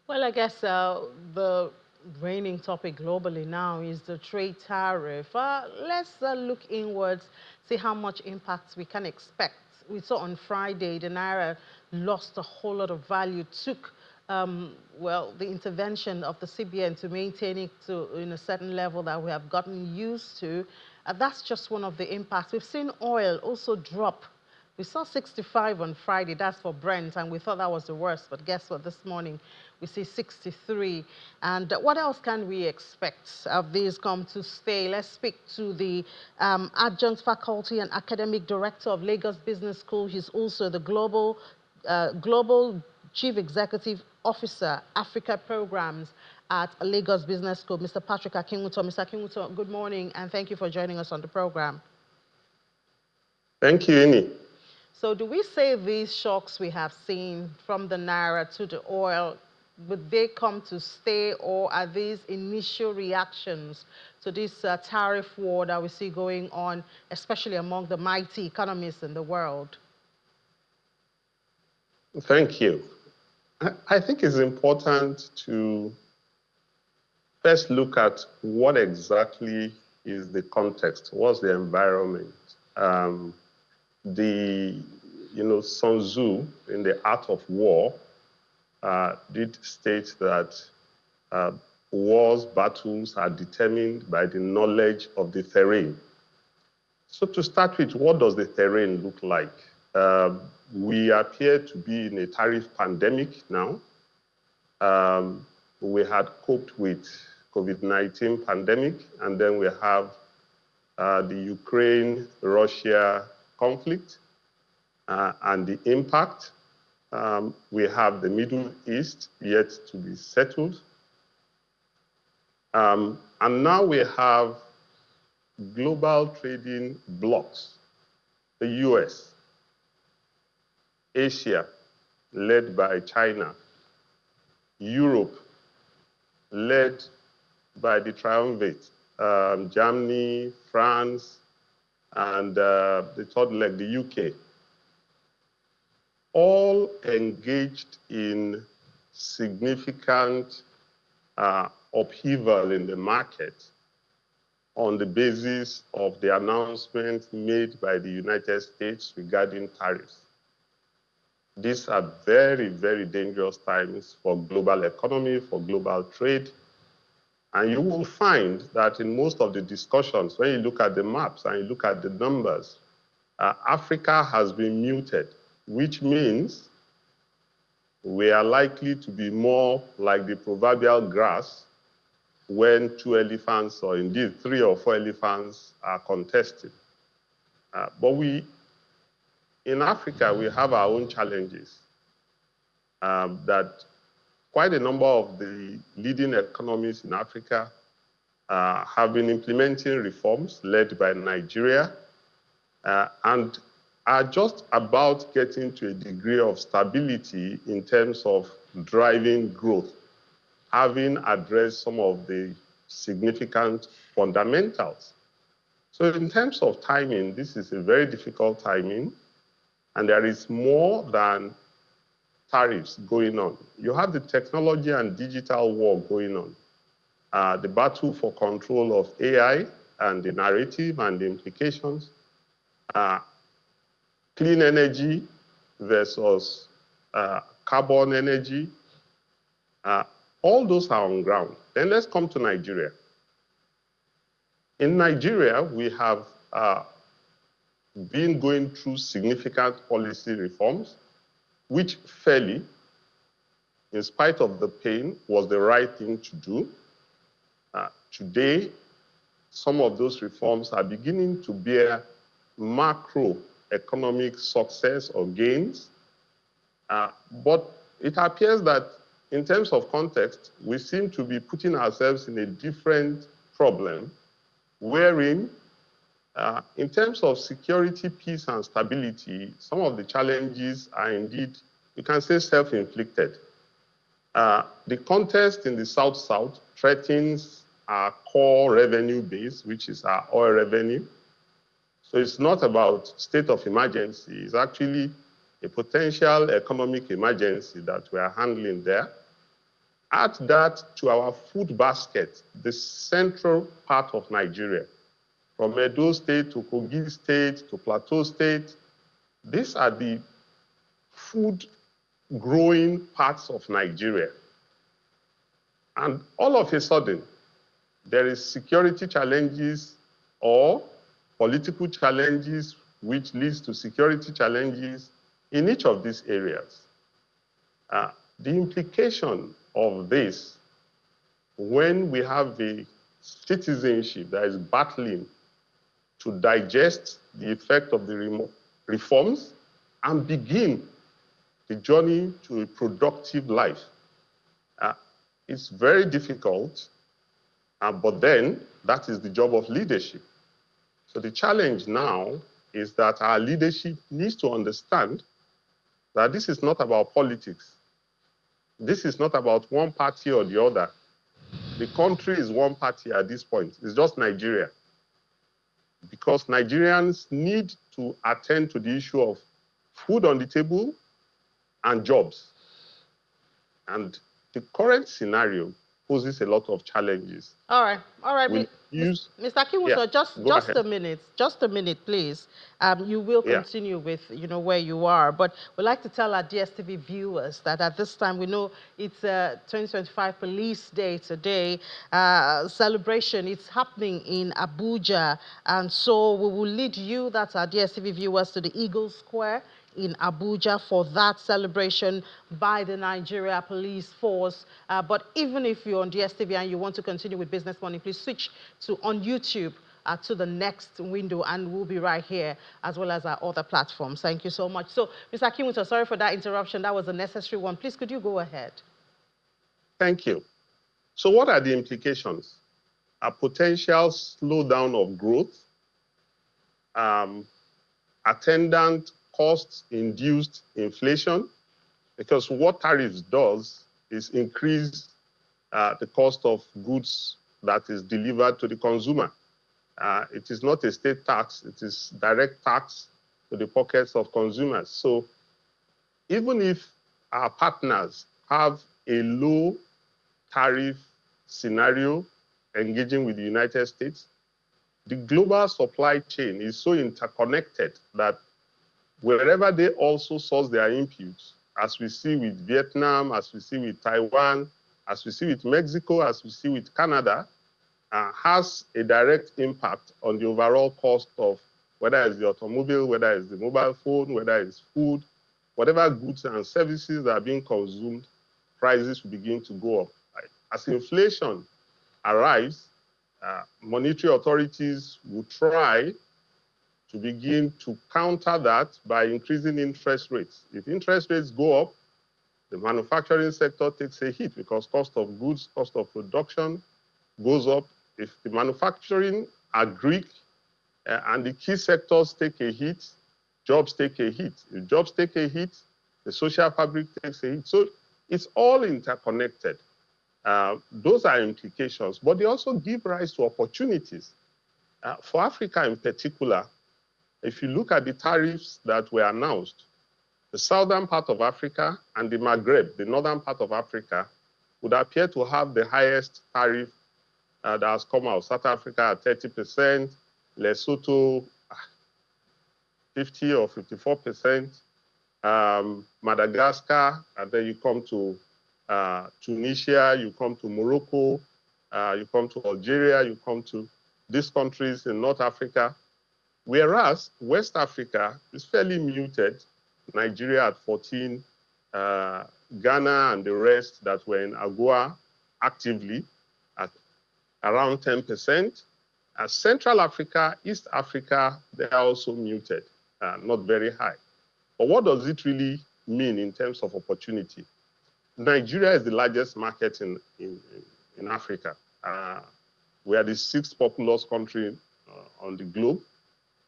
Well, I guess the reigning topic globally now is the trade tariff. Let's look inwards, see how much impact we can expect. We saw on Friday the naira lost a whole lot of value, took well, the intervention of the CBN to maintain it to in a certain level that we have gotten used to. That's just one of the impacts. We've seen oil also drop. We saw 65 on Friday, that's for Brent, and we thought that was the worst. But guess what? This morning we see 63. And what else can we expect? Have these come to stay? Let's speak to the adjunct faculty and academic director of Lagos Business School. He's also the global chief executive officer, Africa programs at Lagos Business School, Mr. Patrick Akinwuto. Mr. Akinwuto, good morning, and thank you for joining us on the program. Thank you, Amy. So do we say these shocks we have seen from the naira to the oil, would they come to stay, or are these initial reactions to this tariff war that we see going on, especially among the mighty economies in the world? Thank you. I think it's important to first look at what exactly is the context, what's the environment. Sun Tzu in The Art of War did state that wars, battles are determined by the knowledge of the terrain. So to start with, what does the terrain look like? We appear to be in a tariff pandemic now. We had coped with COVID-19 pandemic, and then we have the Ukraine-Russia conflict and the impact. We have the Middle East yet to be settled. And now we have global trading blocs, the US, Asia, led by China, Europe, led by the triumvirate, Germany, France, and the third leg, the UK, all engaged in significant upheaval in the market on the basis of the announcement made by the United States regarding tariffs. These are very, very dangerous times for global economy, for global trade. And you will find that in most of the discussions, when you look at the maps and you look at the numbers, Africa has been muted, which means we are likely to be more like the proverbial grass when two elephants, or indeed 3 or 4 elephants, are contesting. But in Africa, we have our own challenges that quite a number of the leading economies in Africa have been implementing reforms led by Nigeria and are just about getting to a degree of stability in terms of driving growth, having addressed some of the significant fundamentals. So in terms of timing, this is a very difficult timing, and there is more than tariffs going on. You have the technology and digital war going on, the battle for control of AI and the narrative and the implications, clean energy versus carbon energy. All those are on ground. Then let's come to Nigeria. In Nigeria, we have been going through significant policy reforms, which fairly, in spite of the pain, was the right thing to do. Today, some of those reforms are beginning to bear macroeconomic success or gains. But it appears that in terms of context, we seem to be putting ourselves in a different problem, wherein in terms of security, peace, and stability, some of the challenges are indeed, you can say, self-inflicted. The contest in the South-South threatens our core revenue base, which is our oil revenue. So it's not about state of emergency. It's actually a potential economic emergency that we are handling there. Add that to our food basket, the central part of Nigeria, from Edo State to Kogi State to Plateau State. These are the food growing parts of Nigeria. And all of a sudden, there is security challenges or political challenges which leads to security challenges in each of these areas. The implication of this, when we have a citizenship that is battling to digest the effect of the reforms and begin the journey to a productive life, it's very difficult, but then that is the job of leadership. So the challenge now is that our leadership needs to understand that this is not about politics. This is not about one party or the other. The country is one party at this point. It's just Nigeria. Because Nigerians need to attend to the issue of food on the table and jobs. And the current scenario poses a lot of challenges. All right. Mr. Akinwuso, just a minute, please. You will continue with, where you are, but we'd like to tell our DSTV viewers that at this time, we know it's 2025 Police Day today, celebration. It's happening in Abuja, and so we will lead you, that's our DSTV viewers, to the Eagle Square in Abuja for that celebration by the Nigeria Police Force. But even if you're on DSTV and you want to continue with Business Morning, please switch to on YouTube to the next window, and we'll be right here, as well as our other platforms. Thank you so much. So, Mr. Akinwuso, sorry for that interruption. That was a necessary one. Please, could you go ahead? Thank you. So what are the implications? A potential slowdown of growth, attendant cost-induced inflation, because what tariffs does is increase the cost of goods that is delivered to the consumer. It is not a state tax, it is direct tax to the pockets of consumers. So even if our partners have a low tariff scenario engaging with the United States, the global supply chain is so interconnected that wherever they also source their inputs, as we see with Vietnam, as we see with Taiwan, as we see with Mexico, as we see with Canada, has a direct impact on the overall cost of whether it's the automobile, whether it's the mobile phone, whether it's food, whatever goods and services that are being consumed, prices will begin to go up. As inflation arrives, monetary authorities will try to begin to counter that by increasing interest rates. If interest rates go up, the manufacturing sector takes a hit because cost of goods, cost of production goes up. If the manufacturing are Greek and the key sectors take a hit, jobs take a hit. If jobs take a hit, the social fabric takes a hit. So it's all interconnected. Those are implications, but they also give rise to opportunities. For Africa in particular, if you look at the tariffs that were announced, the southern part of Africa and the Maghreb, the northern part of Africa, would appear to have the highest tariff that has come out. South Africa at 30%, Lesotho 50 or 54%, Madagascar, and then you come to Tunisia, you come to Morocco, you come to Algeria, you come to these countries in North Africa. Whereas West Africa is fairly muted, Nigeria at 14, Ghana and the rest that were in AGOA actively at around 10%. Central Africa, East Africa, they are also muted, not very high. But what does it really mean in terms of opportunity? Nigeria is the largest market in Africa. We are the 6th populous country on the globe,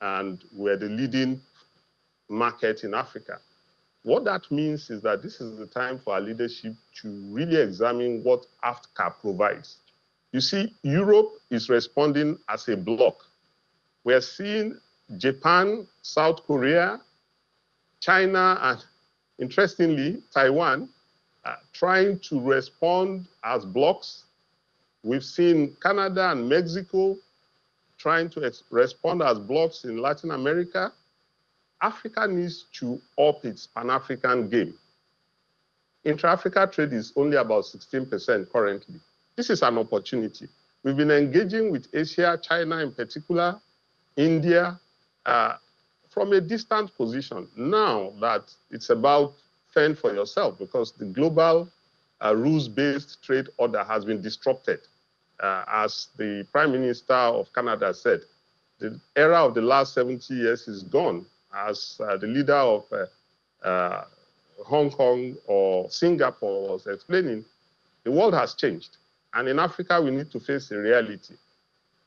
and we're the leading market in Africa. What that means is that this is the time for our leadership to really examine what AFCA provides. You see, Europe is responding as a bloc. We're seeing Japan, South Korea, China, and interestingly, Taiwan trying to respond as blocks. We've seen Canada and Mexico trying to respond as blocks in Latin America. Africa needs to up its Pan-African game. Intra-Africa trade is only about 16% currently. This is an opportunity. We've been engaging with Asia, China in particular, India, from a distant position. Now that it's about fend for yourself, because the global rules-based trade order has been disrupted. As the Prime Minister of Canada said, the era of the last 70 years is gone. As the leader of Hong Kong or Singapore was explaining, the world has changed. And in Africa, we need to face a reality.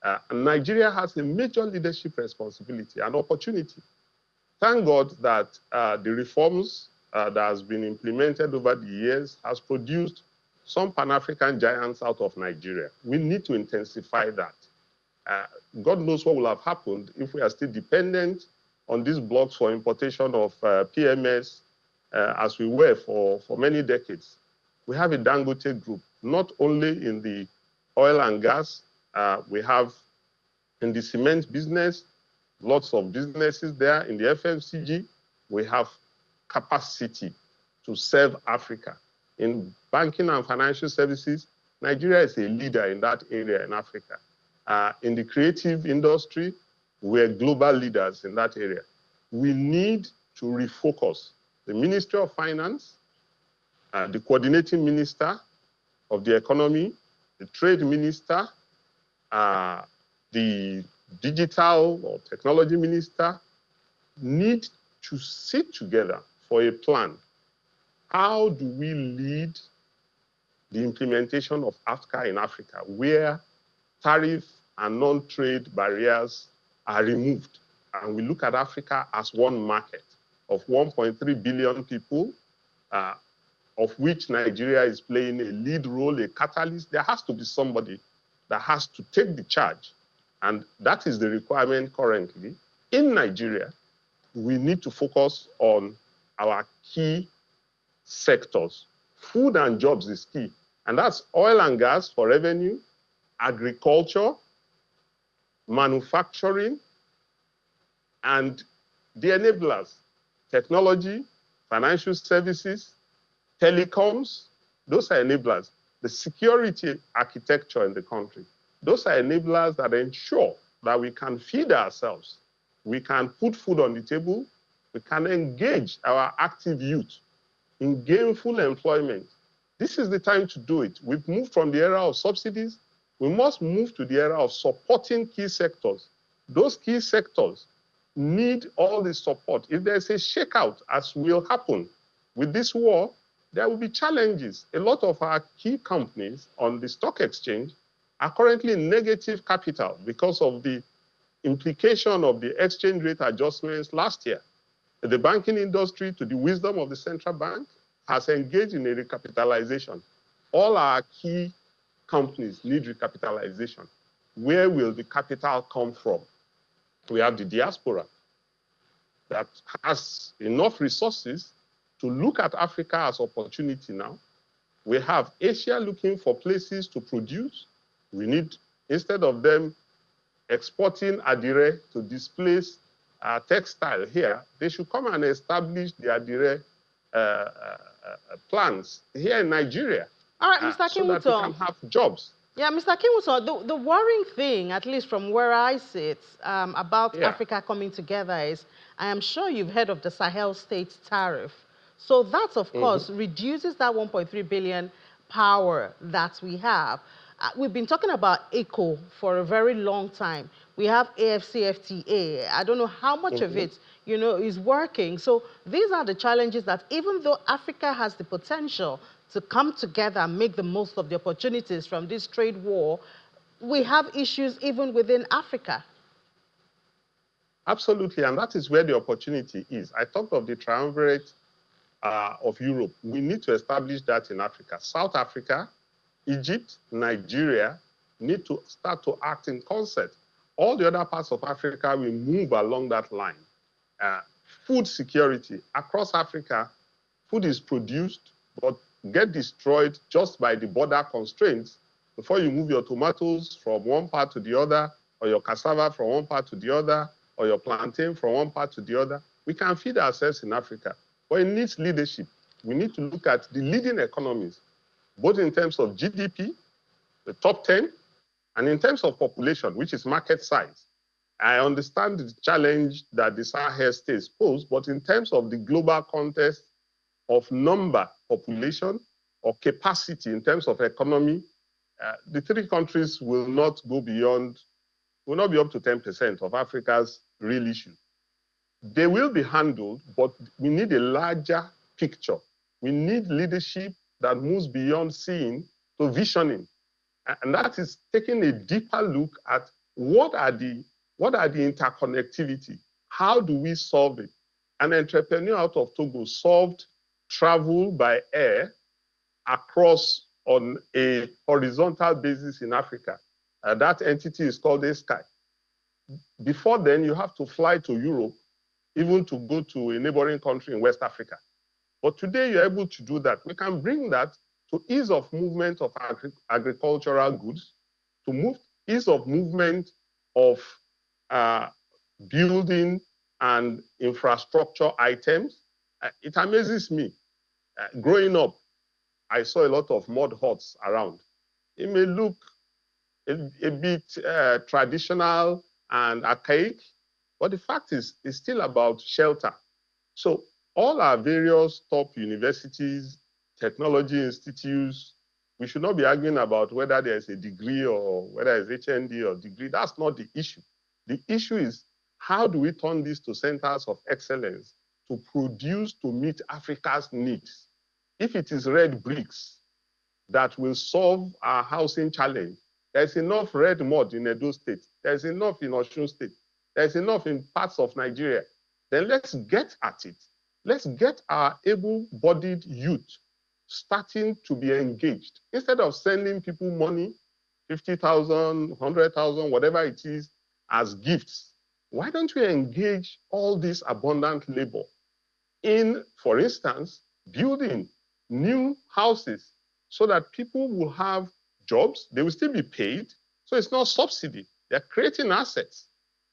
And Nigeria has a major leadership responsibility and opportunity. Thank God that the reforms that has been implemented over the years has produced some Pan-African giants out of Nigeria. We need to intensify that. God knows what will have happened if we are still dependent on these blocks for importation of PMS, as we were for many decades. We have a Dangote group, not only in the oil and gas, we have in the cement business, lots of businesses there. In the FMCG, we have capacity to serve Africa. In banking and financial services, Nigeria is a leader in that area in Africa. In the creative industry, we're global leaders in that area. We need to refocus. The Ministry of Finance, the coordinating minister of the economy, the trade minister, the digital or technology minister need to sit together for a plan. How do we lead the implementation of AFCA in Africa, where tariff and non-trade barriers are removed? And we look at Africa as one market of 1.3 billion people, of which Nigeria is playing a lead role, a catalyst. There has to be somebody that has to take the charge. And that is the requirement currently. In Nigeria, we need to focus on our key sectors. Food and jobs is key. And that's oil and gas for revenue, agriculture, manufacturing, and the enablers, technology, financial services, telecoms, those are enablers. The security architecture in the country, those are enablers that ensure that we can feed ourselves, we can put food on the table, we can engage our active youth in gainful employment. This is the time to do it. We've moved from the era of subsidies. We must move to the era of supporting key sectors. Those key sectors need all the support. If there's a shakeout, as will happen with this war, there will be challenges. A lot of our key companies on the stock exchange are currently in negative capital because of the implication of the exchange rate adjustments last year. The banking industry, to the wisdom of the central bank, has engaged in a recapitalization. All our key companies need recapitalization. Where will the capital come from? We have the diaspora that has enough resources to look at Africa as opportunity now. We have Asia looking for places to produce. We need, instead of them exporting adire to displace textile here, they should come and establish the adire plants here in Nigeria. All right, Mr. So that we can have jobs. Yeah, Mr. Kimuso, the worrying thing, at least from where I sit, about Africa coming together is, I am sure you've heard of the Sahel states tariff. So that, of course, reduces that 1.3 billion power that we have. We've been talking about ECO for a very long time. We have AFCFTA. I don't know how much of it, is working. So these are the challenges that, even though Africa has the potential to come together and make the most of the opportunities from this trade war, we have issues even within Africa. Absolutely, and that is where the opportunity is. I talked of the triumvirate of Europe. We need to establish that in Africa. South Africa, Egypt, Nigeria need to start to act in concert. All the other parts of Africa will move along that line. Food security. Across Africa, food is produced, but get destroyed just by the border constraints before you move your tomatoes from one part to the other, or your cassava from one part to the other, or your plantain from one part to the other. We can feed ourselves in Africa, but it needs leadership. We need to look at the leading economies, both in terms of GDP, the top 10, and in terms of population, which is market size. I understand the challenge that the Sahel states pose, but in terms of the global context of number, population, or capacity in terms of economy, the three countries will not go beyond, will not be up to 10% of Africa's real issue. They will be handled, but we need a larger picture. We need leadership that moves beyond seeing to visioning. And that is taking a deeper look at what are the interconnectivity? How do we solve it? An entrepreneur out of Togo solved travel by air across on a horizontal basis in Africa. That entity is called ASKY. Before then, you have to fly to Europe, even to go to a neighboring country in West Africa. But today, you're able to do that. We can bring that to ease of movement of agricultural goods, to ease of movement of building and infrastructure items. It amazes me. Growing up, I saw a lot of mud huts around. It may look a bit traditional and archaic, but the fact is, it's still about shelter. So all our various top universities, technology institutes, we should not be arguing about whether there's a degree or whether it's HND or degree. That's not the issue. The issue is, how do we turn this to centers of excellence to produce to meet Africa's needs? If it is red bricks that will solve our housing challenge, there's enough red mud in Edo State, there's enough in Osun State, there's enough in parts of Nigeria, then let's get at it. Let's get our able-bodied youth starting to be engaged. Instead of sending people money, 50,000, 100,000, whatever it is, as gifts, why don't we engage all this abundant labor in, for instance, building new houses so that people will have jobs, they will still be paid, so it's not subsidy. They're creating assets,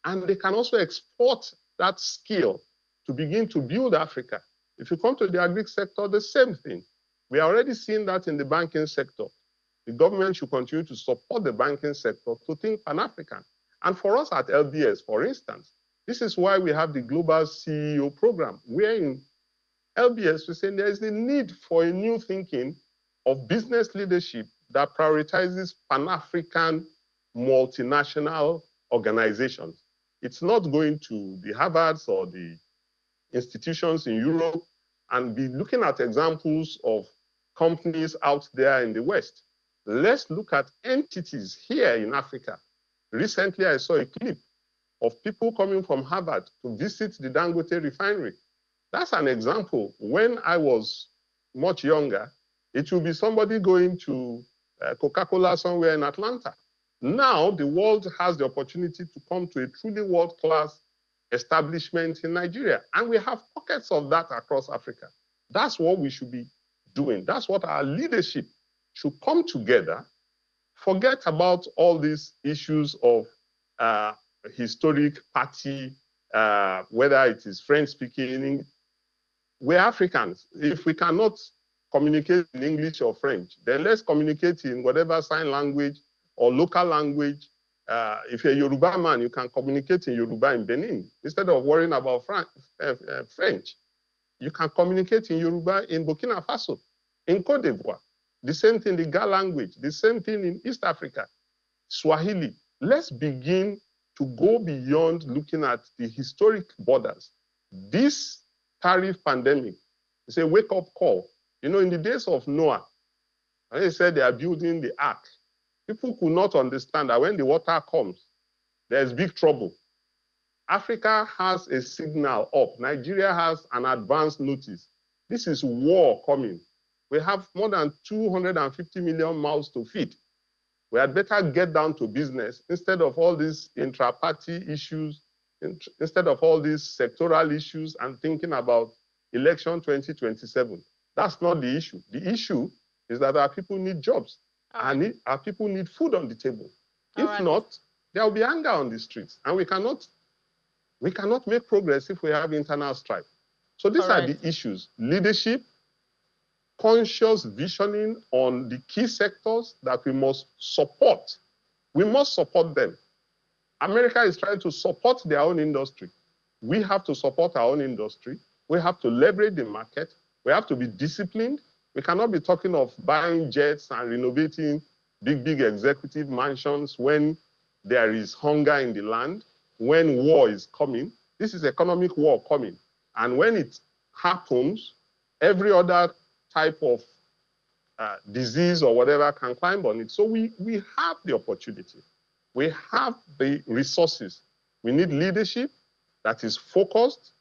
and they can also export that skill to begin to build Africa. If you come to the agri sector, the same thing. We are already seeing that in the banking sector. The government should continue to support the banking sector to think Pan-African. And for us at LBS, for instance, this is why we have the Global CEO program, where in LBS we say there is a need for a new thinking of business leadership that prioritizes Pan-African multinational organizations. It's not going to the Harvards or the institutions in Europe and be looking at examples of companies out there in the West. Let's look at entities here in Africa. Recently, I saw a clip of people coming from Harvard to visit the Dangote refinery. That's an example. When I was much younger, it would be somebody going to Coca-Cola somewhere in Atlanta. Now, the world has the opportunity to come to a truly world-class establishment in Nigeria. And we have pockets of that across Africa. That's what we should be doing. That's what our leadership should come together. Forget about all these issues of historic party, whether it is French speaking. We're Africans. If we cannot communicate in English or French, then let's communicate in whatever sign language or local language. If you're a Yoruba man, you can communicate in Yoruba in Benin. Instead of worrying about French, you can communicate in Yoruba in Burkina Faso, in Cote d'Ivoire. The same thing, the Ga language, the same thing in East Africa, Swahili. Let's begin to go beyond looking at the historic borders. This tariff pandemic is a wake-up call. You know, in the days of Noah, when they said they are building the ark, people could not understand that when the water comes, there's big trouble. Africa has a signal up. Nigeria has an advance notice. This is war coming. We have more than 250 million mouths to feed. We had better get down to business instead of all these intra-party issues, instead of all these sectoral issues and thinking about election 2027. That's not the issue. The issue is that our people need jobs. Our people need food on the table. If not, there will be anger on the streets. And we cannot make progress if we have internal strife. So these are the issues: leadership, conscious visioning on the key sectors that we must support. We must support them. America is trying to support their own industry. We have to support our own industry. We have to leverage the market. We have to be disciplined. We cannot be talking of buying jets and renovating big executive mansions when there is hunger in the land, when war is coming. This is economic war coming. And when it happens, every other type of disease or whatever can climb on it. So we have the opportunity. We have the resources. We need leadership that is focused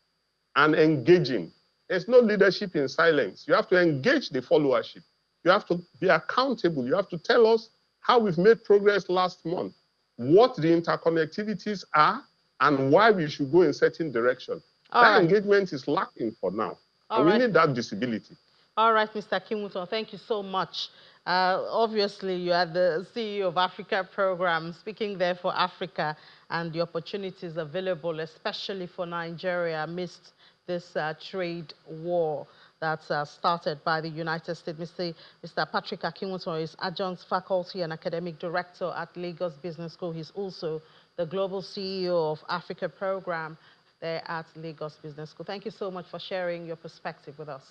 and engaging. There's no leadership in silence. You have to engage the followership. You have to be accountable. You have to tell us how we've made progress last month, what the interconnectivities are, and why we should go in certain direction. That engagement is lacking for now. And we need that visibility. All right, Mr. Kimuto, thank you so much. Obviously, you are the CEO of Africa Program, speaking there for Africa and the opportunities available, especially for Nigeria amidst this trade war that's started by the United States. Mr. Patrick Akinwuton is Adjunct Faculty and Academic Director at Lagos Business School. He's also the Global CEO of Africa Program there at Lagos Business School. Thank you so much for sharing your perspective with us.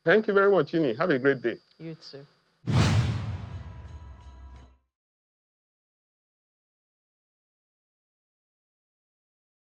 Thank you very much, Ini. Have a great day. You too.